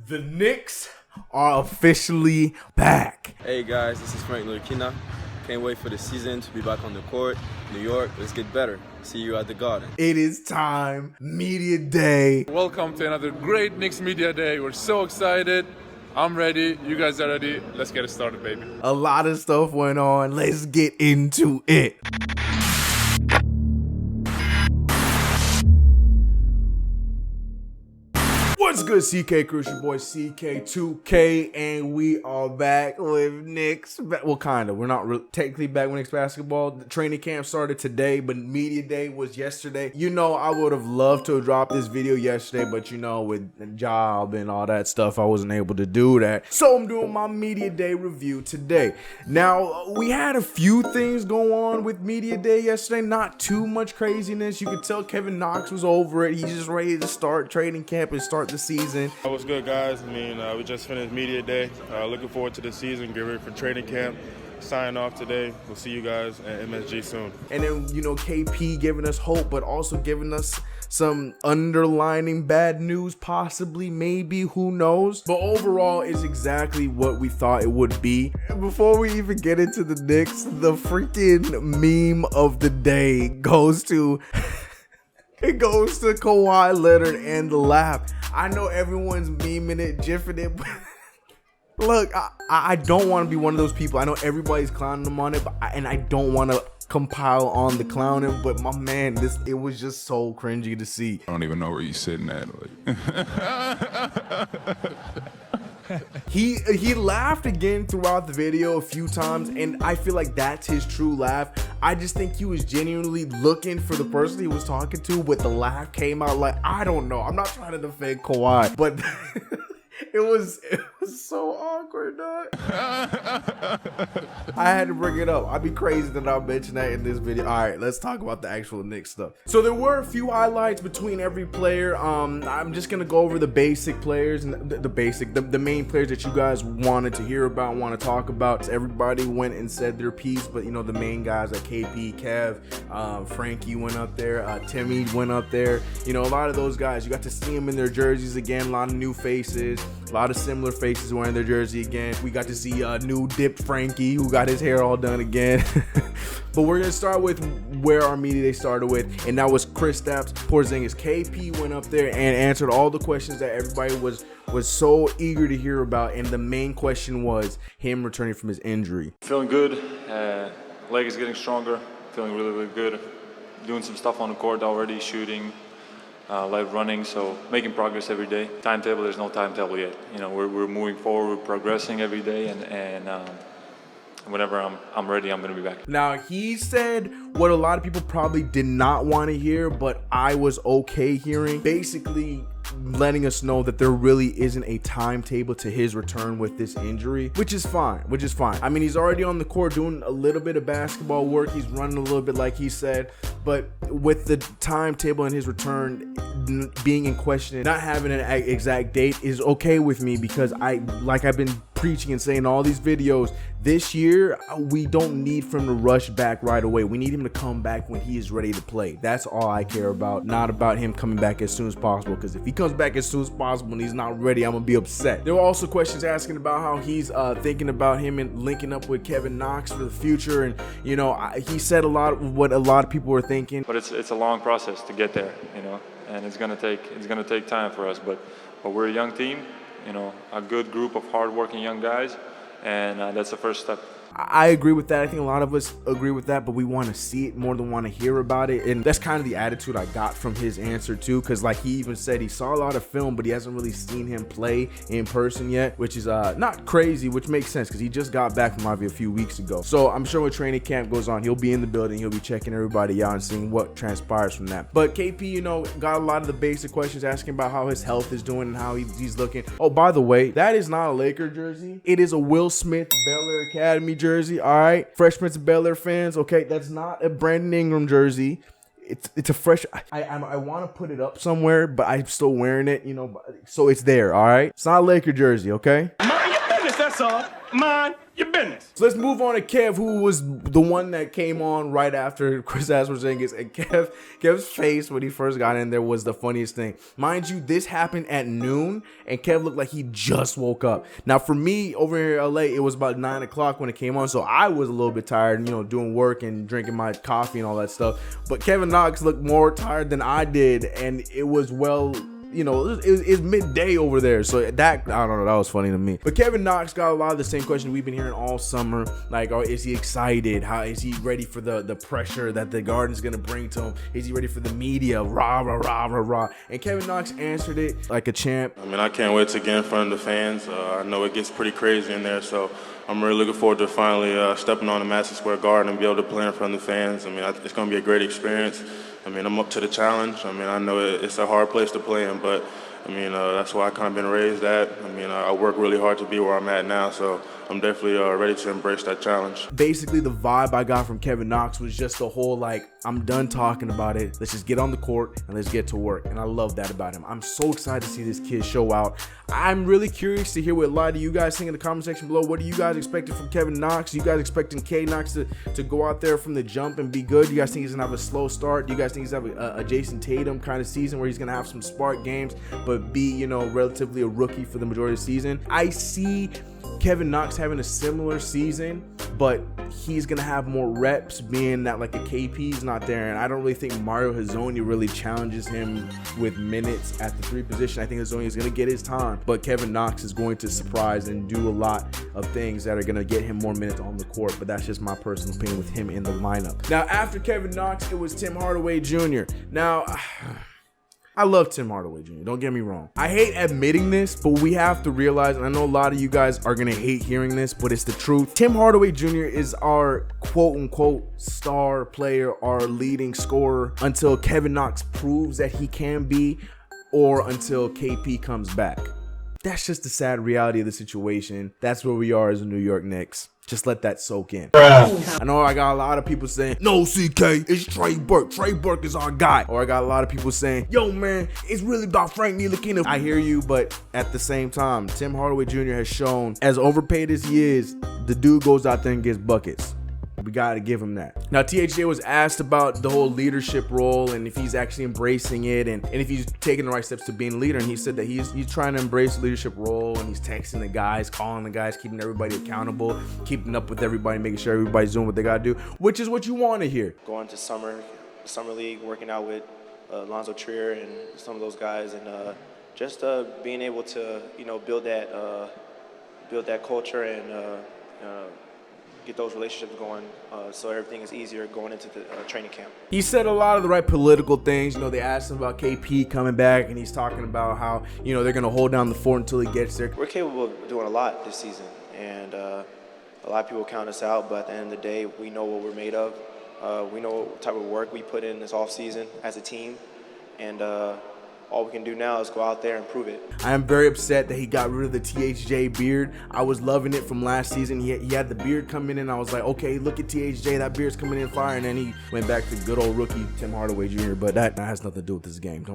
The Knicks are officially back. Hey guys, this is Ntilikina. Can't wait for the season to be back on the court. New York, let's get better. See you at the Garden. It is time. Media Day. Welcome to another great Knicks Media Day. We're so excited. I'm ready. You guys are ready. Let's get it started, baby. A lot of stuff went on. Let's get into it. What's good, CK Crew? It's your boy CK2K, and we are back with Knicks. Well, kind of. We're not really technically back with Knicks basketball. The training camp started today, but media day was yesterday. You know, I would have loved to have dropped this video yesterday, but you know, with the job and all that stuff, I wasn't able to do that. So I'm doing my media day review today. Now, we had a few things go on with media day yesterday. Not too much craziness. You could tell Kevin Knox was over it. He's just ready to start training camp and start the season. What's good, guys? I mean, we just finished media day. Looking forward to the season. Get ready for training camp. Signing off today. We'll see you guys at MSG soon. And then, you know, KP giving us hope, but also giving us some underlining bad news, possibly, maybe, who knows. But overall, it's exactly what we thought it would be. Before we even get into the Knicks, the freaking meme of the day goes to it goes to Kawhi Leonard and the laugh. I know everyone's memeing it, gifing it, but look, I don't want to be one of those people. I know everybody's clowning them on it, but and I don't want to compile on the clowning, but my man, it was just so cringy to see. I don't even know where you're sitting at. He laughed again throughout the video a few times, and I feel like that's his true laugh. I just think he was genuinely looking for the person he was talking to, but the laugh came out like, I don't know. I'm not trying to defend Kawhi, but it was so awkward, dog. I had to bring it up. I'd be crazy that I'll mention that in this video. All right, let's talk about the actual Knicks stuff. So there were a few highlights between every player. I'm just gonna go over the basic players and the main players that you guys wanted to hear about, want to talk about. Everybody went and said their piece, but you know, the main guys like KP, Kev, Frankie went up there, Timmy went up there. You know, a lot of those guys, you got to see them in their jerseys again. A lot of new faces. A lot of similar faces wearing their jersey again. We got to see a new dipped Frankie who got his hair all done again. But we're going to start with where our media day started with, and that was Kristaps Porzingis. KP went up there and answered all the questions that everybody was so eager to hear about, and the main question was him returning from his injury. Feeling good. Leg is getting stronger. Feeling really, really good. Doing some stuff on the court already, shooting. Live running, so making progress every day. Timetable, there's no timetable yet. You know, we're moving forward, we're progressing every day, and whenever I'm ready, I'm gonna be back. Now, he said what a lot of people probably did not want to hear, but I was okay hearing. Basically, letting us know that there really isn't a timetable to his return with this injury, which is fine. I mean, he's already on the court doing a little bit of basketball work. He's running a little bit, like he said, but with the timetable and his return being in question and not having an exact date is okay with me, because like I've been preaching and saying in all these videos, this year we don't need for him to rush back right away. We need him to come back when he is ready to play. That's all I care about, not about him coming back as soon as possible, because if he comes back as soon as possible and he's not ready, I'm gonna be upset. There were also questions asking about how he's thinking about him and linking up with Kevin Knox for the future, and you know, he said a lot of what a lot of people were thinking. But it's a long process to get there, you know, and it's gonna take time for us. But we're a young team, you know, a good group of hardworking young guys, and that's the first step. I agree with that. I think a lot of us agree with that, but we want to see it more than want to hear about it. And that's kind of the attitude I got from his answer too, because like he even said he saw a lot of film, but he hasn't really seen him play in person yet, which is not crazy, which makes sense because he just got back from Ivy a few weeks ago. So I'm sure when training camp goes on, he'll be in the building, he'll be checking everybody out and seeing what transpires from that. But KP, you know, got a lot of the basic questions asking about how his health is doing and how he's looking. Oh, by the way, that is not a Laker jersey. It is a Will Smith Bel Air Academy jersey. All right, Fresh Prince of Bel Air fans. Okay, that's not a Brandon Ingram jersey. It's a fresh. I want to put it up somewhere, but I'm still wearing it. You know, so it's there. All right, it's not a Laker jersey. Okay. Mind your business. That's all. Mind your business. So let's move on to Kev, who was the one that came on right after Kristaps Porzingis. And Kev's face when he first got in there was the funniest thing. Mind you, this happened at noon, and Kev looked like he just woke up. Now, for me, over here in LA, it was about 9 o'clock when it came on, so I was a little bit tired, doing work and drinking my coffee and all that stuff. But Kevin Knox looked more tired than I did, and it was it's midday over there. So that, I don't know, that was funny to me. But Kevin Knox got a lot of the same questions we've been hearing all summer. Like, is he excited? How is he ready for the pressure that the Garden's gonna bring to him? Is he ready for the media? Rah, rah, rah, rah, rah. And Kevin Knox answered it like a champ. I mean, I can't wait to get in front of the fans. I know it gets pretty crazy in there, so I'm really looking forward to finally stepping on the Madison Square Garden and be able to play in front of the fans. I mean, it's going to be a great experience. I mean, I'm up to the challenge. I mean, I know it's a hard place to play in, but I mean, that's why I kind of been raised at. I mean, I work really hard to be where I'm at now, so I'm definitely ready to embrace that challenge. Basically, the vibe I got from Kevin Knox was just the whole, like, I'm done talking about it. Let's just get on the court and let's get to work. And I love that about him. I'm so excited to see this kid show out. I'm really curious to hear what a lot of you guys think in the comment section below. What are you guys expecting from Kevin Knox? You guys expecting K Knox to go out there from the jump and be good? You guys think he's gonna have a slow start? Do you guys think he's gonna have a Jason Tatum kind of season where he's gonna have some spark games but be, relatively a rookie for the majority of the season? I see Kevin Knox having a similar season, but he's gonna have more reps, being that like a KP's not there, and I don't really think Mario Hezonja really challenges him with minutes at the 3 position. I think Hezonja is gonna get his time, but Kevin Knox is going to surprise and do a lot of things that are gonna get him more minutes on the court. But that's just my personal opinion with him in the lineup. Now, after Kevin Knox, it was Tim Hardaway Jr. Now, I love Tim Hardaway Jr., don't get me wrong. I hate admitting this, but we have to realize, and I know a lot of you guys are gonna hate hearing this, but it's the truth. Tim Hardaway Jr. is our quote-unquote star player, our leading scorer, until Kevin Knox proves that he can be, or until KP comes back. That's just the sad reality of the situation. That's where we are as the New York Knicks. Just let that soak in. I know I got a lot of people saying, no, CK, it's Trey Burke. Trey Burke is our guy. Or I got a lot of people saying, yo, man, it's really about Frank Ntilikina. I hear you, but at the same time, Tim Hardaway Jr. has shown, as overpaid as he is, the dude goes out there and gets buckets. We got to give him that. Now, THJ was asked about the whole leadership role and if he's actually embracing it and if he's taking the right steps to being a leader. And he said that he's trying to embrace the leadership role, and he's texting the guys, calling the guys, keeping everybody accountable, keeping up with everybody, making sure everybody's doing what they got to do, which is what you want to hear. Going to summer league, working out with Lonzo Trier and some of those guys, and just being able to, build that culture and get those relationships going, so everything is easier going into the training camp. He said a lot of the right political things. They asked him about KP coming back, and he's talking about how, they're going to hold down the fort until he gets there. We're capable of doing a lot this season, and a lot of people count us out, but at the end of the day, we know what we're made of. We know what type of work we put in this offseason as a team, and all we can do now is go out there and prove it. I am very upset that he got rid of the THJ beard. I was loving it from last season. He had the beard coming in. I was like, okay, look at THJ. That beard's coming in fire. And then he went back to good old rookie Tim Hardaway Jr. But that has nothing to do with this game.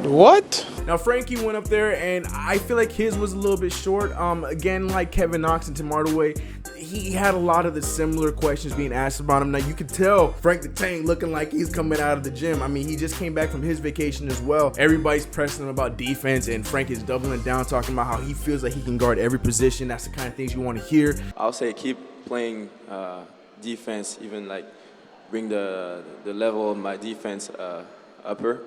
What? Now, Frankie went up there, and I feel like his was a little bit short. Again, like Kevin Knox and Tim Hardaway, he had a lot of the similar questions being asked about him. Now, you could tell Frank the Tank looking like he's coming out of the gym. I mean, he just came back from his vacation as well. Everybody's pressing him about defense, and Frank is doubling down, talking about how he feels like he can guard every position. That's the kind of things you want to hear. I'll say keep playing defense, even like bring the level of my defense upper.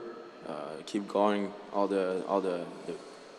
Keep guarding all the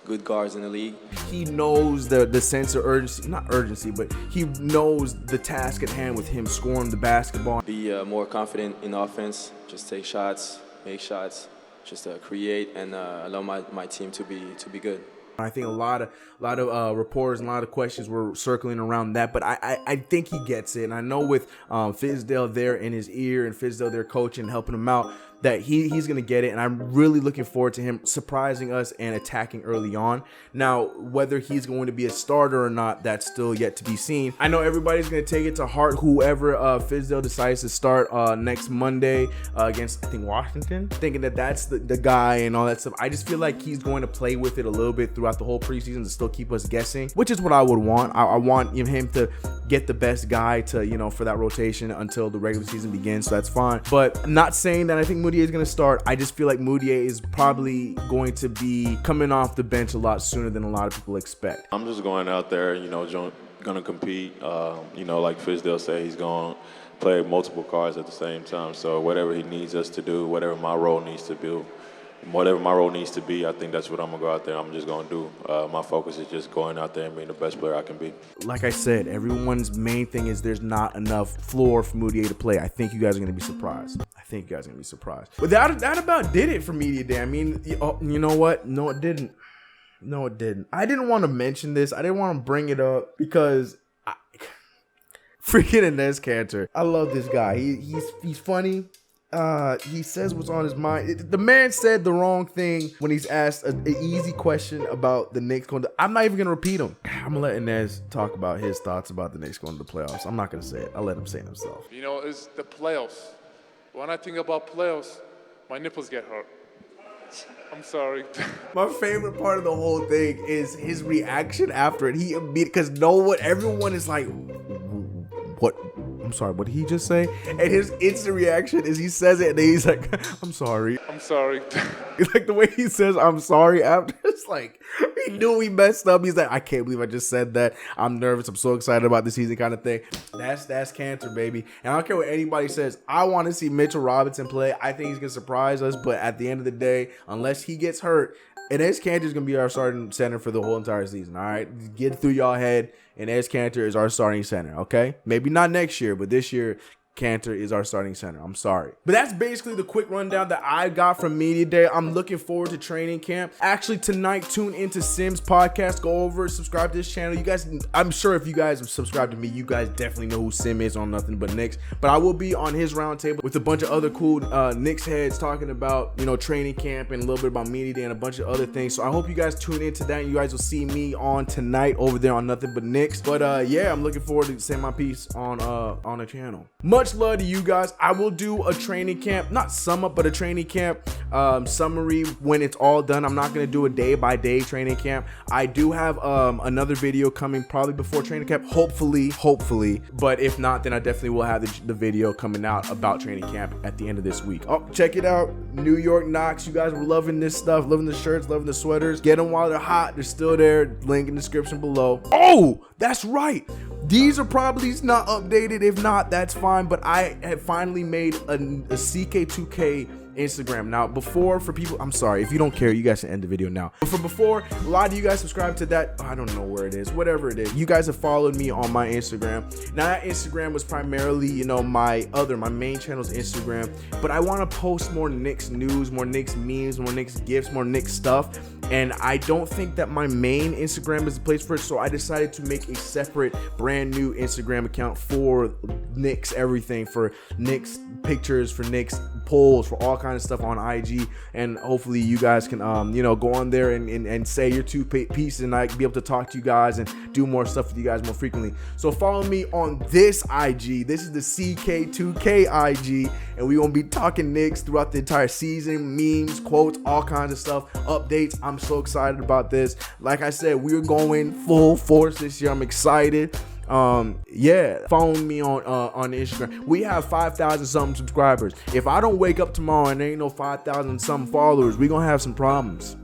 good guards in the league. He knows the sense of urgency, not urgency, but he knows the task at hand with him scoring the basketball. Be more confident in offense. Just take shots, make shots, just create, and allow my team to be good. I think a lot of reporters and a lot of questions were circling around that, but I think he gets it. And I know with Fizdale there in his ear and Fizdale there coaching and helping him out, that he's going to get it. And I'm really looking forward to him surprising us and attacking early on. Now, whether he's going to be a starter or not, that's still yet to be seen. I know everybody's going to take it to heart, whoever Fizdale decides to start next Monday against, I think, Washington, thinking that that's the guy and all that stuff. I just feel like he's going to play with it a little bit throughout the whole preseason to still keep us guessing, which is what I would want. I want him to get the best guy to, you know, for that rotation until the regular season begins, so that's fine. But I'm not saying that I think Mudiay is going to start. I just feel like Mudiay is probably going to be coming off the bench a lot sooner than a lot of people expect. I'm just going out there, you know, going to compete. You know, like Fizdale said, he's going to play multiple cards at the same time. So whatever he needs us to do, whatever my role needs to be, I think that's what I'm going to go out there. I'm just going to do. My focus is just going out there and being the best player I can be. Like I said, everyone's main thing is there's not enough floor for Mudiay to play. I think you guys are going to be surprised. But that about did it for Media Day. I mean, you know what? No, it didn't. I didn't want to mention this. I didn't want to bring it up because freaking Enes Kanter. I love this guy. He's funny. He says what's on his mind. The man said the wrong thing when he's asked an easy question about the Knicks going to. I'm not even going to repeat him. I'm going to let Enes talk about his thoughts about the Knicks going to the playoffs. I'm not going to say it. I'll let him say it himself. You know, it's the playoffs. When I think about playoffs, my nipples get hurt. I'm sorry. My favorite part of the whole thing is his reaction after it. Because everyone is like, what? I'm sorry, what did he just say? And his instant reaction is he says it and then he's like, I'm sorry. Like the way he says, I'm sorry after, it's like, he knew he messed up. He's like, I can't believe I just said that. I'm nervous. I'm so excited about the season kind of thing. That's Kanter, baby. And I don't care what anybody says. I want to see Mitchell Robinson play. I think he's going to surprise us. But at the end of the day, unless he gets hurt, Enes Kanter is going to be our starting center for the whole entire season, all right? Get it through y'all head. Enes Kanter is our starting center, okay? Maybe not next year, but this year, Kanter is our starting center. I'm sorry. But that's basically the quick rundown that I got from Media Day. I'm looking forward to training camp. Actually, tonight, tune into Sim's podcast. Go over, subscribe to this channel. You guys, I'm sure if you guys have subscribed to me, you guys definitely know who Sim is on Nothing But Knicks. But I will be on his roundtable with a bunch of other cool Knicks heads talking about, you know, training camp and a little bit about Media Day and a bunch of other things. So I hope you guys tune into that. You guys will see me on tonight over there on Nothing But Knicks. But yeah, I'm looking forward to saying my piece on the channel. Much love to you guys. I will do a training camp, not sum up, but a training camp summary when it's all done. I'm not going to do a day-by-day training camp. I do have another video coming probably before training camp, hopefully. But if not, then I definitely will have the video coming out about training camp at the end of this week. Oh, check it out. New York Knox. You guys were loving this stuff, loving the shirts, loving the sweaters. Get them while they're hot. They're still there. Link in the description below. Oh, that's right. These are probably not updated. If not, that's fine. But I have finally made a CK2K Instagram. Now, before, for people, I'm sorry, if you don't care, you guys can end the video now. But for before, a lot of you guys subscribe to that. I don't know where it is, whatever it is. You guys have followed me on my Instagram. Now, that Instagram was primarily, you know, my main channel's Instagram. But I want to post more Knicks news, more Knicks memes, more Knicks gifts, more Knicks stuff. And I don't think that my main Instagram is the place for it. So I decided to make a separate, brand new Instagram account for Knicks everything, for Knicks pictures, for Knicks polls, for all kinds of stuff on IG. And hopefully you guys can you know, go on there and say your two pieces, and I can be able to talk to you guys and do more stuff with you guys more frequently. So follow me on this IG. This is the CK2K IG, and we're gonna be talking Knicks throughout the entire season, memes, quotes, all kinds of stuff, updates. I'm so excited about this. Like I said, we're going full force this year. I'm excited. Yeah, follow me on Instagram. We have 5,000 something subscribers. If I don't wake up tomorrow and there ain't no 5,000 something followers, we gonna have some problems.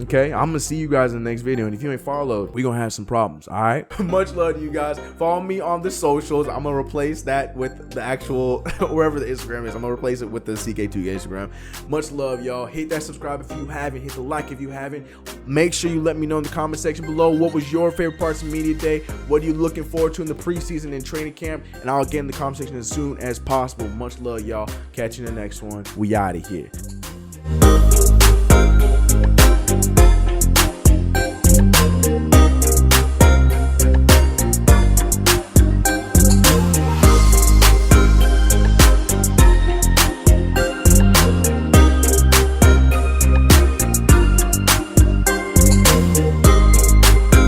Okay, I'm gonna see you guys in the next video, and if you ain't followed, we gonna have some problems. All right. Much love to you guys. Follow me on the socials. I'm gonna replace that with the actual wherever the Instagram is. I'm gonna replace it with the CK2 Instagram. Much love, y'all. Hit that subscribe if you haven't. Hit the like if you haven't. Make sure you let me know in the comment section below what was your favorite parts of Media Day. What are you looking forward to in the preseason and training camp? And I'll get in the comment section as soon as possible. Much love, y'all. Catch you in the next one. We out of here.